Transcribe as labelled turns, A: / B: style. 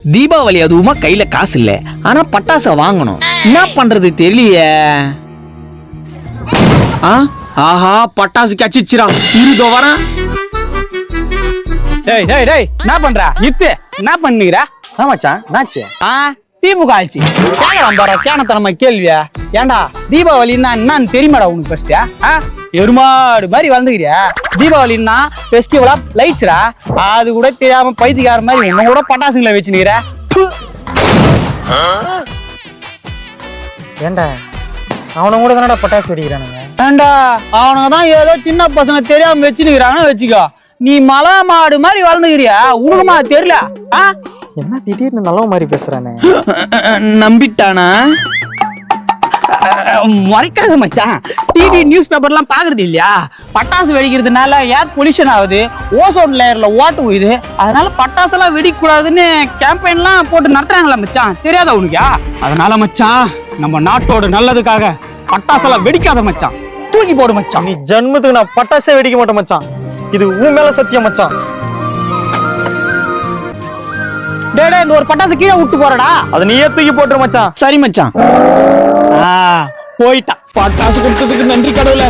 A: தீபாவளி அதுவுமா கையில காசு இல்ல, ஆனா பட்டாசை வாங்கணும். என்ன பண்றது தெரியலையே. ஆஹா, பட்டாசு கச்சிச்சிரா. இருதோ வரா.
B: டேய் டேய் டேய், என்ன பண்ற? இத்து என்ன பண்ணுகிற?
C: மச்சான் என்னாச்சு?
B: திமுக ஆட்சி கேட்கலாம் பாரு, கேனத்தனமா கேள்வியா? ஏண்டா தீபாவளின்னா என்னன்னு தெரியுமாடா உனக்கு? ஃபர்ஸ்ட் எருமாடு மாதிரி வளர்ந்துக்கிறியா? தீபாவளின்னா ஃபெஸ்டிவலா லைட்ஸ்ரா, அது கூட தெரியாம பைத்தியக்கார மாதிரி உன்ன கூட பட்டாசுங்களை வச்சுனுக்கிற.
C: ஏண்டா அவனை கூட தானடா பட்டாசு வெடிக்கிறானுங்க.
B: ஏண்டா அவனுங்க தான் ஏதோ சின்ன பசங்க தெரியாம வச்சுனுக்கிறான்னு வச்சுக்கோ. நீ மலை மாடு மாதிரி வளர்ந்துக்கிறியா? உனக்குமா தெரியல?
C: என்ன திடீர்னு நல்ல மாதிரி பேசுறானே.
A: நம்பிட்டானா?
B: மறைக்காத மச்சான், டிவி நியூஸ் பேப்பர்லாம் பாக்குறது இல்லையா? பட்டாசு வெடிக்கிறதுனால ஏர் பொல்யூஷன் ஆகுது, ஓசோன் லேயர்ல ஓட்டு போகுது, அதனால பட்டாசெல்லாம் வெடிக்கூடாதுன்னு கேம்பெயின்லாம் போட்டு நடத்துறாங்களா மச்சான்? தெரியாதா உனக்கா? அதனால மச்சான், நம்ம நாட்டோட நல்லதுக்காக பட்டாசெல்லாம் வெடிக்காத மச்சான், தூக்கி போடு மச்சான்.
C: நீ ஜன்மத்துக்கு நான் பட்டாசே வெடிக்க மாட்டேன் மச்சான், இது உன் மேல சத்தியம் மச்சான்.
B: டேடே, இந்த ஒரு பட்டாசு கீழே விட்டு போறடா,
C: அதை நீயே தூக்கி போட்டுரு மச்சான்.
A: சரி மச்சான்.
B: போயிட்டான்.
A: பட்டாசு கொடுத்ததுக்கு நன்றி கடவுளே.